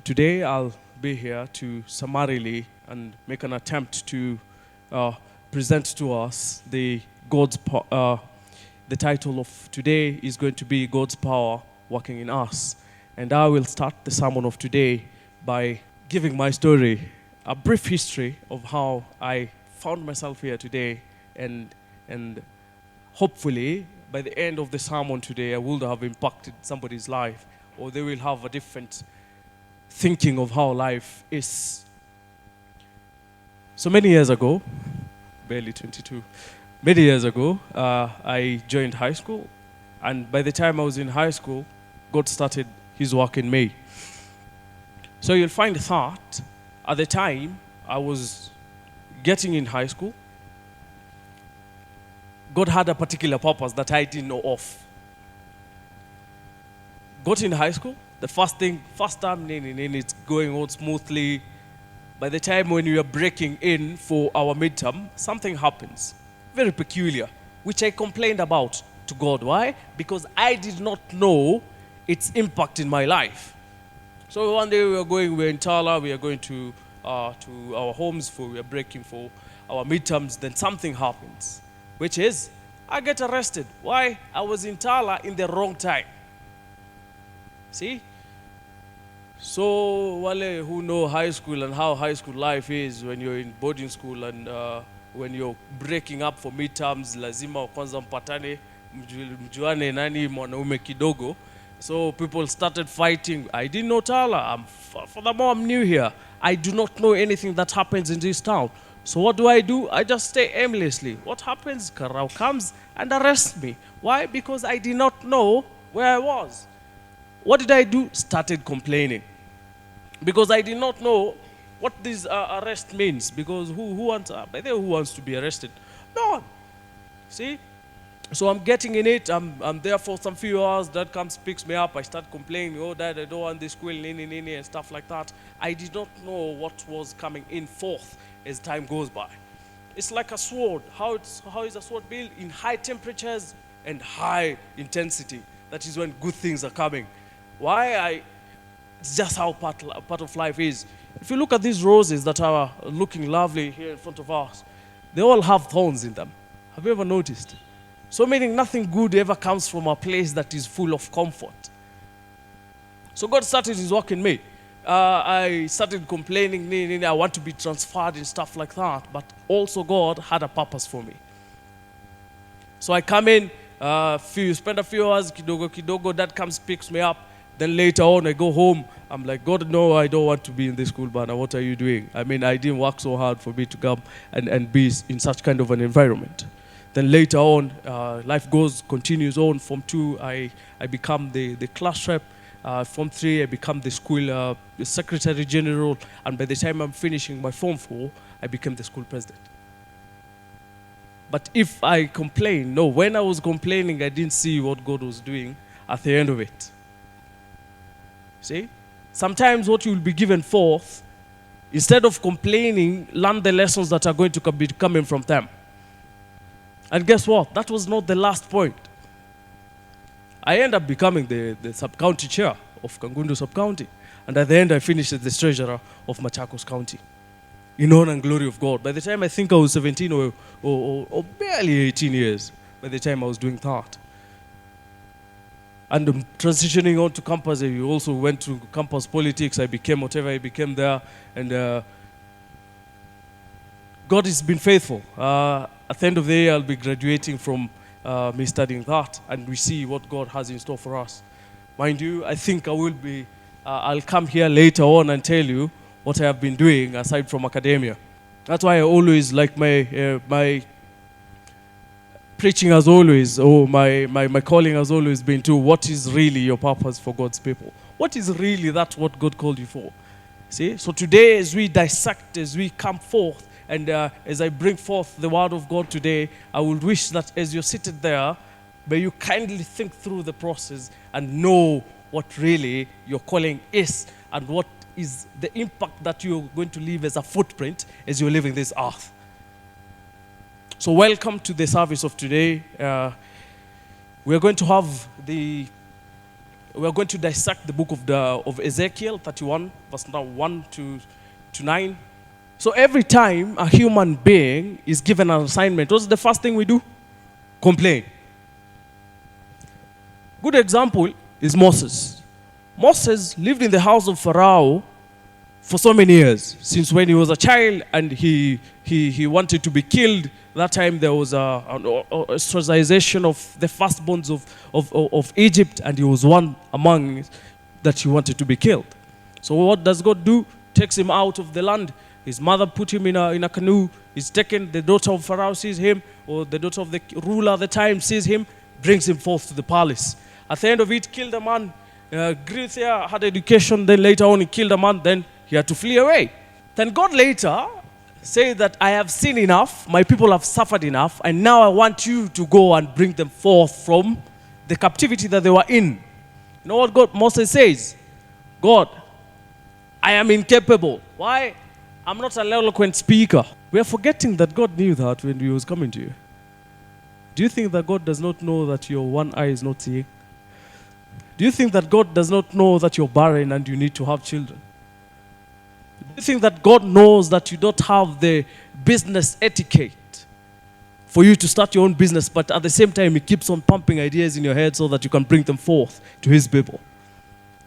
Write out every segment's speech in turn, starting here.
Today I'll be here to summarily and make an attempt to present to us the title of today is going to be God's power working in us. And I will start the sermon of today by giving my story, a brief history of how I found myself here today, and hopefully by the end of the sermon today I will have impacted somebody's life, or they will have a different thinking of how life is. So many years ago, barely 22, many years ago, I joined high school. And by the time I was in high school, God started his work in me. So you'll find that at the time I was getting in high school, God had a particular purpose that I didn't know of. Got in high school, the first time, it's going on smoothly. By the time when we are breaking in for our midterm, something happens, very peculiar, which I complained about to God. Why? Because I did not know its impact in my life. So one day we're in Tala, we are going to our homes we are breaking for our midterms. Then something happens, which is I get arrested. Why? I was in Tala in the wrong time. See? So wale who know high school and how high school life is, when you're in boarding school and when you're breaking up for midterms, lazima kwanza mpatane mjuane nani mwanaume kidogo. So people started fighting. I didn't know Tala. Furthermore, I'm new here. I do not know anything that happens in this town. So what do? I just stay aimlessly. What happens? Karau comes and arrests me. Why? Because I did not know where I was. What did I do? Started complaining. Because I did not know what this arrest means. Because who wants to be arrested? No one. See? So I'm getting in it. I'm there for some few hours. Dad comes, picks me up. I start complaining. Oh, Dad, I don't want this school, nini, and stuff like that. I did not know what was coming in forth as time goes by. It's like a sword. How is a sword built? In high temperatures and high intensity. That is when good things are coming. Why? It's just how part of life is. If you look at these roses that are looking lovely here in front of us, they all have thorns in them. Have you ever noticed? So meaning nothing good ever comes from a place that is full of comfort. So God started his work in me. I started complaining, I want to be transferred and stuff like that. But also God had a purpose for me. So I come in, spend a few hours, kidogo, Dad comes, picks me up. Then later on, I go home. I'm like, God, no, I don't want to be in this school, Bana. What are you doing? I mean, I didn't work so hard for me to come and be in such kind of an environment. Then later on, life continues on. Form 2, I become the class rep. Form 3, I become the school secretary general. And by the time I'm finishing my Form 4, I became the school president. But if I complain, no, when I was complaining, I didn't see what God was doing at the end of it. See? Sometimes what you will be given forth, instead of complaining, learn the lessons that are going to be coming from them. And guess what? That was not the last point. I ended up becoming the sub-county chair of Kangundu sub-county. And at the end, I finished as the treasurer of Machakos County. In honor and glory of God. By the time I think I was 17 or barely 18 years, by the time I was doing that. And transitioning on to campus, I also went to campus politics. I became whatever I became there. And God has been faithful. At the end of the year, I'll be graduating from me studying that. And we see what God has in store for us. Mind you, I think I'll come here later on and tell you what I have been doing aside from academia. That's why I always like my preaching has always, or my calling has always been to what is really your purpose for God's people. What is really that what God called you for? See? So today as we dissect, as we come forth, and as I bring forth the word of God today, I would wish that as you're seated there, may you kindly think through the process and know what really your calling is and what is the impact that you're going to leave as a footprint as you're leaving this earth. So welcome to the service of today. We're going to have the We are going to dissect the book of Ezekiel 31, verse 1 to 9. So every time a human being is given an assignment, what's the first thing we do? Complain. Good example is Moses. Moses lived in the house of Pharaoh for so many years, since when he was a child and he wanted to be killed. That time there was an ostracization of the firstborns of Egypt, and he was one among that he wanted to be killed. So what does God do? Takes him out of the land. His mother put him in a canoe. He's taken. The daughter of Pharaoh sees him, or the daughter of the ruler at the time sees him, brings him forth to the palace. At the end of it, killed a man, grew there, had education, then later on he killed a man, then he had to flee away. Then God later said that I have seen enough, my people have suffered enough, and now I want you to go and bring them forth from the captivity that they were in. You know what Moses says? God, I am incapable. Why? I'm not an eloquent speaker. We are forgetting that God knew that when he was coming to you. Do you think that God does not know that your one eye is not seeing? Do you think that God does not know that you're barren and you need to have children? Do you think that God knows that you don't have the business etiquette for you to start your own business, but at the same time he keeps on pumping ideas in your head so that you can bring them forth to his people?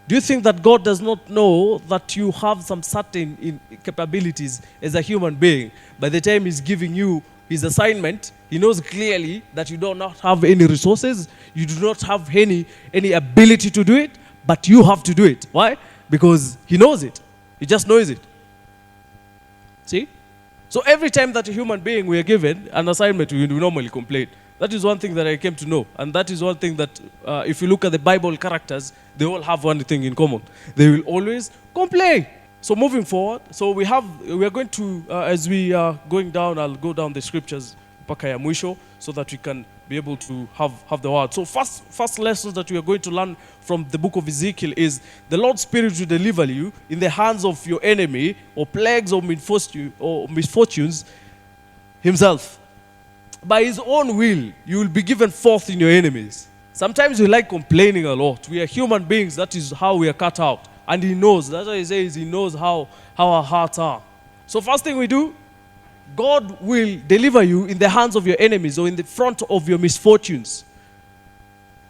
Do you think that God does not know that you have some certain capabilities as a human being? By the time he's giving you his assignment, he knows clearly that you do not have any resources, you do not have any ability to do it, but you have to do it. Why? Because he knows it. He just knows it. See? So every time that a human being we are given an assignment, we normally complain. That is one thing that I came to know. And that is one thing that, if you look at the Bible characters, they all have one thing in common. They will always complain. So moving forward, so we are going to, as we are going down, I'll go down the scriptures, mpaka ya mwisho, so that we can be able to have the word. So first lessons that we are going to learn from the book of Ezekiel is the Lord's Spirit will deliver you in the hands of your enemy, or plagues or misfortunes himself. By his own will, you will be given forth in your enemies. Sometimes we like complaining a lot. We are human beings. That is how we are cut out. And he knows. That's why he says he knows how our hearts are. So first thing we do, God will deliver you in the hands of your enemies, or in the front of your misfortunes.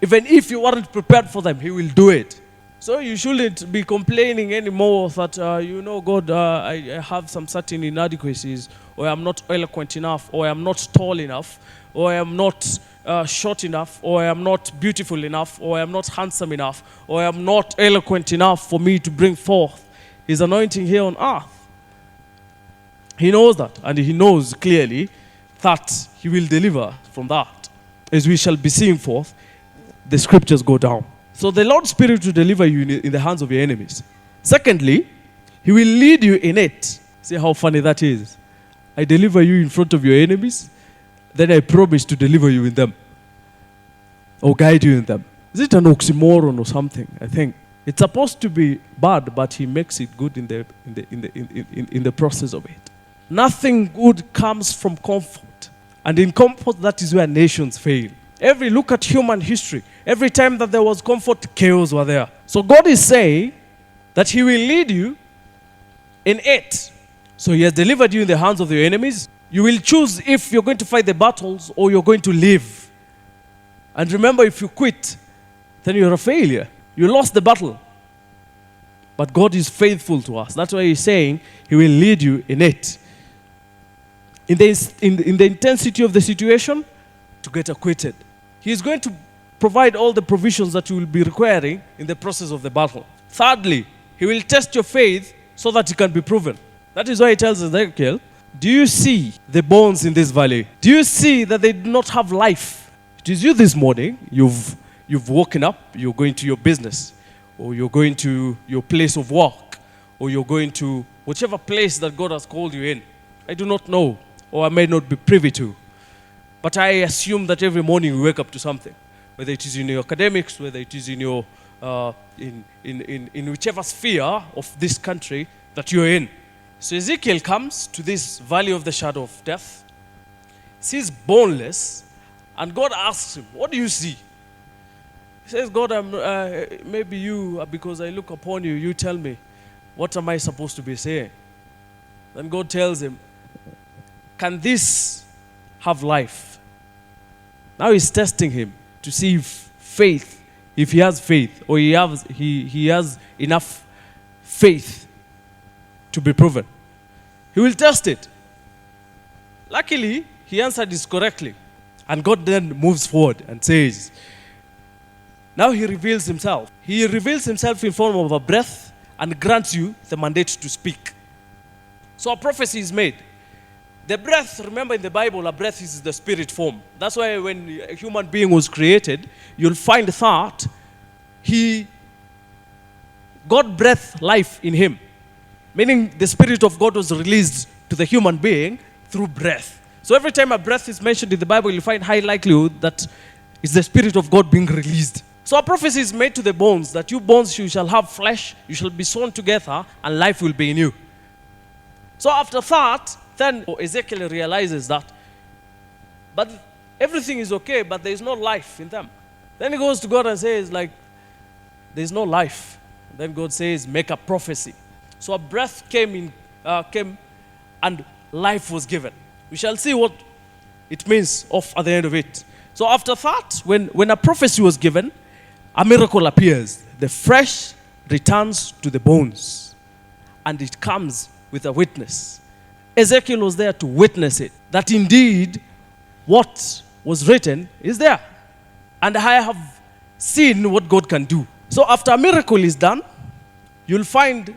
Even if you weren't prepared for them, he will do it. So you shouldn't be complaining anymore that, God, I have some certain inadequacies, or I'm not eloquent enough, or I'm not tall enough, or I'm not short enough, or I'm not beautiful enough, or I'm not handsome enough, or I'm not eloquent enough for me to bring forth his anointing here on earth. He knows that, and he knows clearly that he will deliver from that. As we shall be seeing forth, the scriptures go down. So the Lord's Spirit will deliver you in the hands of your enemies. Secondly, he will lead you in it. See how funny that is. I deliver you in front of your enemies, then I promise to deliver you in them, or guide you in them. Is it an oxymoron or something? I think it's supposed to be bad, but he makes it good in the process of it. Nothing good comes from comfort, and in comfort, that is where nations fail. Look at human history. Every time that there was comfort, chaos was there. So God is saying that he will lead you in it. So he has delivered you in the hands of your enemies. You will choose if you're going to fight the battles or you're going to live. And remember, if you quit, then you're a failure. You lost the battle. But God is faithful to us. That's why he's saying he will lead you in it. In the intensity of the situation, to get acquitted. He is going to provide all the provisions that you will be requiring in the process of the battle. Thirdly, he will test your faith so that it can be proven. That is why he tells Ezekiel, do you see the bones in this valley? Do you see that they do not have life? It is you this morning, you've woken up, you're going to your business, or you're going to your place of work, or you're going to whichever place that God has called you in. I do not know, or I may not be privy to. But I assume that every morning you wake up to something, whether it is in your academics, whether it is in your in whichever sphere of this country that you're in. So Ezekiel comes to this valley of the shadow of death, sees boneless, and God asks him, what do you see? He says, God, maybe you, because I look upon you, you tell me, what am I supposed to be saying? Then God tells him, can this have life? Now he's testing him to see if he has faith, or he has enough faith to be proven. He will test it. Luckily, he answered this correctly. And God then moves forward and says, now he reveals himself. He reveals himself in form of a breath and grants you the mandate to speak. So a prophecy is made. The breath, remember in the Bible, a breath is the spirit form. That's why when a human being was created, you'll find that God breathed life in him. Meaning the Spirit of God was released to the human being through breath. So every time a breath is mentioned in the Bible, you'll find high likelihood that it's the Spirit of God being released. So a prophecy is made to the bones, that you bones, you shall have flesh, you shall be sewn together, and life will be in you. So after that, then Ezekiel realizes that, but everything is okay, but there is no life in them. Then he goes to God and says, like, there is no life. Then God says, make a prophecy. So a breath came and life was given. We shall see what it means at the end of it. So after that, when a prophecy was given, a miracle appears. The flesh returns to the bones, and it comes with a witness. Ezekiel was there to witness it, that indeed what was written is there. And I have seen what God can do. So after a miracle is done, you'll find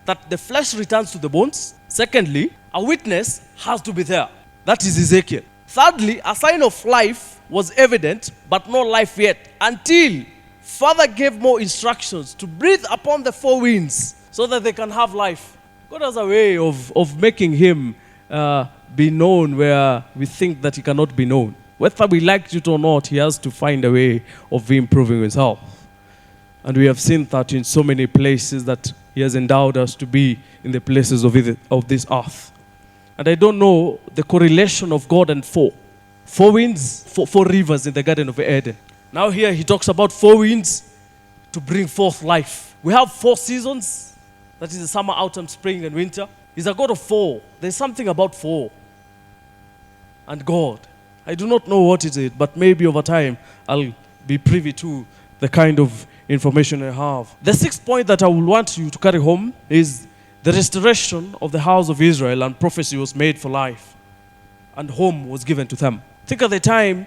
that the flesh returns to the bones. Secondly, a witness has to be there. That is Ezekiel. Thirdly, a sign of life was evident, but no life yet, until Father gave more instructions to breathe upon the four winds so that they can have life. God has a way of making him be known where we think that he cannot be known. Whether we like it or not, he has to find a way of improving himself. And we have seen that in so many places that he has endowed us to be in the places of this earth. And I don't know the correlation of God and four winds, four rivers in the Garden of Eden. Now here he talks about four winds to bring forth life. We have 4 seasons. That is the summer, autumn, spring, and winter. He's a God of 4. There's something about 4. And God, I do not know what it is, but maybe over time I'll be privy to the kind of information I have. The 6th point that I will want you to carry home is the restoration of the house of Israel, and prophecy was made for life, and home was given to them. Think of the time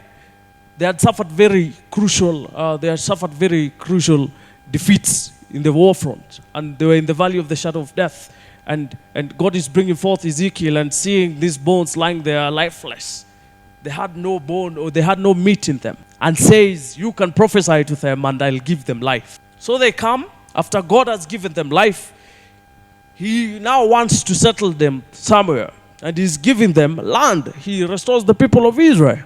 they had suffered very crucial defeats in the war front, and they were in the valley of the shadow of death, and God is bringing forth Ezekiel and seeing these bones lying there lifeless. They had no bone, or they had no meat in them, and says, you can prophesy to them and I'll give them life. So they come, after God has given them life, he now wants to settle them somewhere, and he's giving them land. He restores the people of Israel,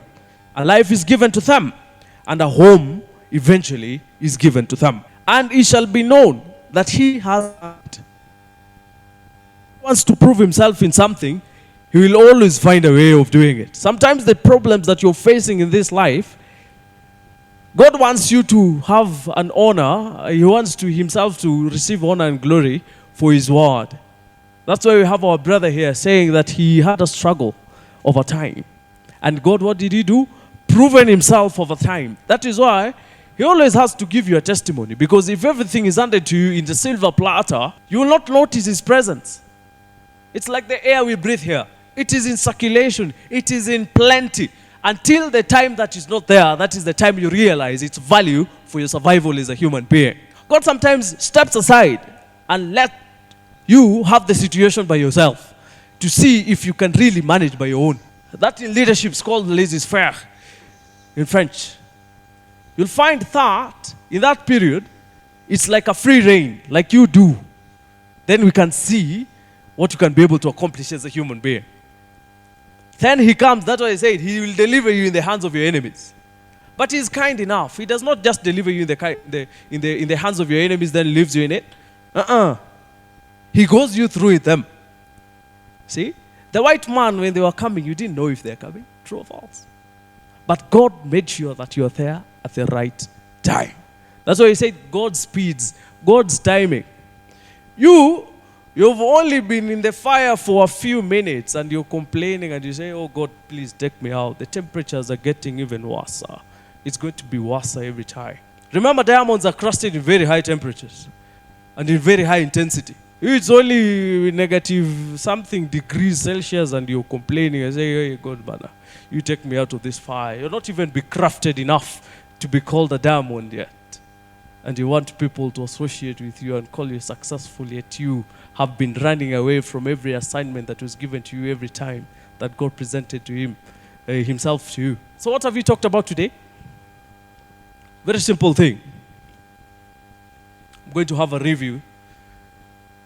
and life is given to them, and a home eventually is given to them. And it shall be known that he wants to prove himself in something. He will always find a way of doing it. Sometimes the problems that you're facing in this life, God wants you to have an honor. He wants himself to receive honor and glory for his word. That's why we have our brother here saying that he had a struggle over time. And God, what did he do? Proven himself over time. That is why he always has to give you a testimony, because if everything is handed to you in the silver platter, you will not notice his presence. It's like the air we breathe here. It is in circulation. It is in plenty. Until the time that is not there, that is the time you realize its value for your survival as a human being. God sometimes steps aside and let you have the situation by yourself to see if you can really manage by your own. That in leadership is called laissez-faire in French. You'll find that in that period, it's like a free reign, like you do. Then we can see what you can be able to accomplish as a human being. Then he comes, that's why I said, he will deliver you in the hands of your enemies. But he's kind enough. He does not just deliver you in the hands of your enemies, then leaves you in it. He goes you through them. See? The white man, when they were coming, you didn't know if they're coming. True or false? But God made sure that you're there at the right time. That's why he said God speeds, God's timing. You've only been in the fire for a few minutes and you're complaining and you say, oh God, please take me out. The temperatures are getting even worse. It's going to be worse every time. Remember, diamonds are crusted in very high temperatures and in very high intensity. It's only negative something degrees Celsius and you're complaining and say, hey, God, man, you take me out of this fire. You're not even be crafted enough to be called a diamond yet. And you want people to associate with you and call you successful, yet you have been running away from every assignment that was given to you every time that God presented to himself to you. So what have we talked about today? Very simple thing. I'm going to have a review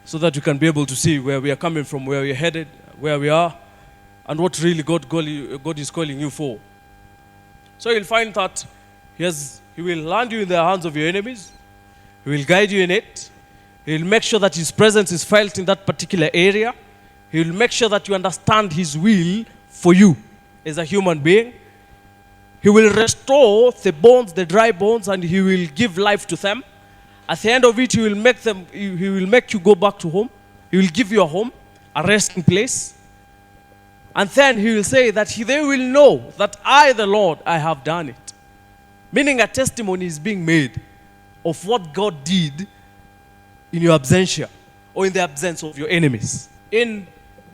so that you can be able to see where we are coming from, where we are headed, where we are, and what really God is calling you for. So you'll find that He will land you in the hands of your enemies. He will guide you in it. He will make sure that His presence is felt in that particular area. He will make sure that you understand His will for you as a human being. He will restore the bones, the dry bones, and He will give life to them. At the end of it, He will make you go back to home. He will give you a home, a resting place. And then He will say that they will know that I, the Lord, I have done it. Meaning a testimony is being made of what God did in your absentia or in the absence of your enemies. In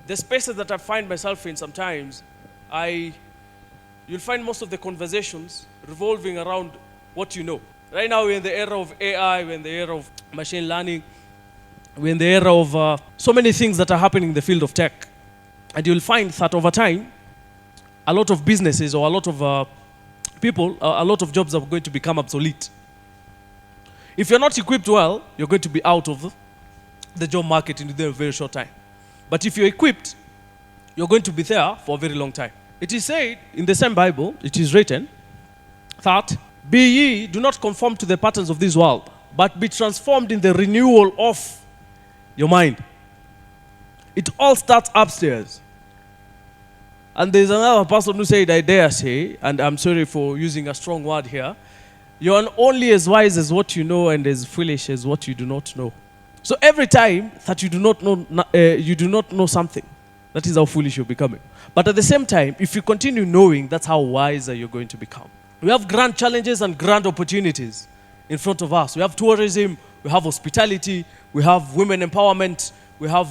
the spaces that I find myself in sometimes, you'll find most of the conversations revolving around what you know. Right now we're in the era of AI, we're in the era of machine learning, we're in the era of so many things that are happening in the field of tech. And you'll find that over time, a lot of businesses or a lot of people, a lot of jobs are going to become obsolete. If you're not equipped well, you're going to be out of the job market in a very short time. But if you're equipped, you're going to be there for a very long time. It is said in the same Bible, it is written that, be ye, do not conform to the patterns of this world, but be transformed in the renewal of your mind. It all starts upstairs. And there's another person who said, I dare say, and I'm sorry for using a strong word here, you're only as wise as what you know and as foolish as what you do not know. So every time that you do not know something, that is how foolish you're becoming. But at the same time, if you continue knowing, that's how wiser you're going to become. We have grand challenges and grand opportunities in front of us. We have tourism, we have hospitality, we have women empowerment, we have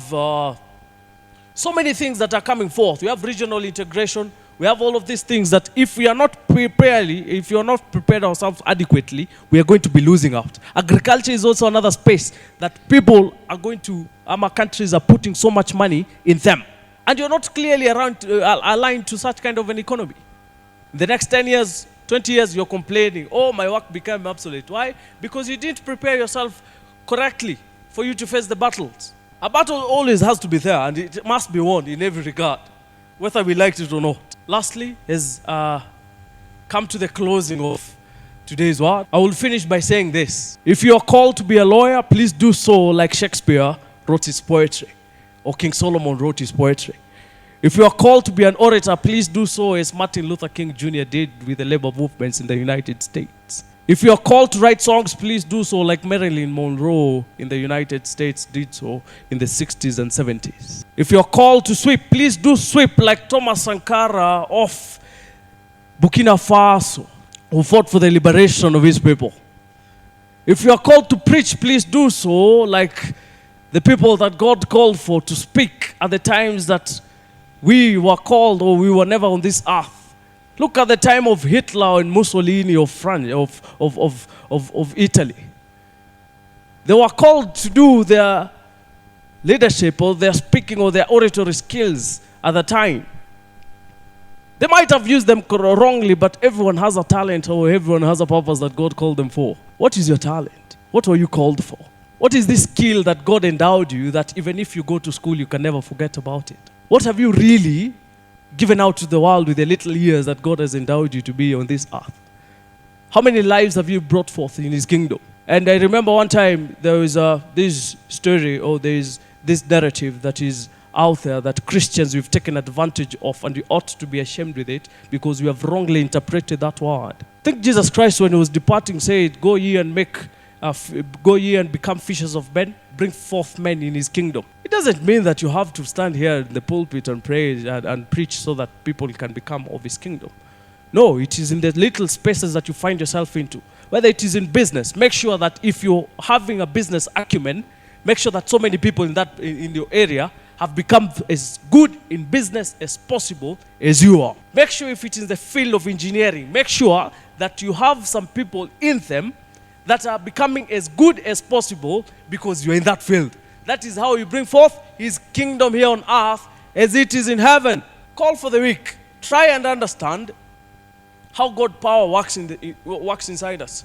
so many things that are coming forth. We have regional integration. We have all of these things that if we are not prepared ourselves adequately, we are going to be losing out. Agriculture is also another space that people are going to, our countries are putting so much money in them. And you're not clearly aligned to such kind of an economy. In the next 10 years, 20 years, you're complaining, oh, my work became obsolete. Why? Because you didn't prepare yourself correctly for you to face the battles. A battle always has to be there, and it must be won in every regard, whether we liked it or not. Lastly, as come to the closing of today's word, I will finish by saying this. If you are called to be a lawyer, please do so like Shakespeare wrote his poetry, or King Solomon wrote his poetry. If you are called to be an orator, please do so as Martin Luther King Jr. did with the labor movements in the United States. If you are called to write songs, please do so like Marilyn Monroe in the United States did so in the 60s and 70s. If you are called to sweep, please do sweep like Thomas Sankara of Burkina Faso, who fought for the liberation of his people. If you are called to preach, please do so like the people that God called for to speak at the times that we were called or we were never on this earth. Look at the time of Hitler and Mussolini of France, of Italy. They were called to do their leadership or their speaking or their oratory skills at the time. They might have used them wrongly, but everyone has a talent or everyone has a purpose that God called them for. What is your talent? What were you called for? What is this skill that God endowed you that even if you go to school, you can never forget about it? What have you really given out to the world with the little years that God has endowed you to be on this earth? How many lives have you brought forth in His kingdom? And I remember one time there was this story or there is this narrative that is out there that Christians we've taken advantage of, and we ought to be ashamed with it because we have wrongly interpreted that word. think Jesus Christ, when he was departing, said, "Go ye and go ye and become fishers of men, bring forth men in his kingdom." It doesn't mean that you have to stand here in the pulpit and pray and preach so that people can become of his kingdom. No, it is in the little spaces that you find yourself into. Whether it is in business, make sure that if you're having a business acumen, make sure that so many people in your area have become as good in business as possible as you are. Make sure if it's in the field of engineering, make sure that you have some people in them that are becoming as good as possible because you're in that field. That is how you bring forth his kingdom here on earth as it is in heaven. Call for the weak. Try and understand how God power works inside us.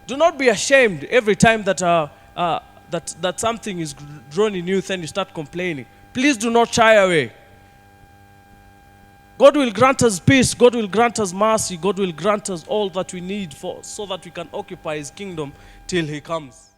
Do not be ashamed every time that that something is drawn in you, then you start complaining. Please do not shy away. God will grant us peace. God will grant us mercy. God will grant us all that we need so that we can occupy his kingdom till he comes.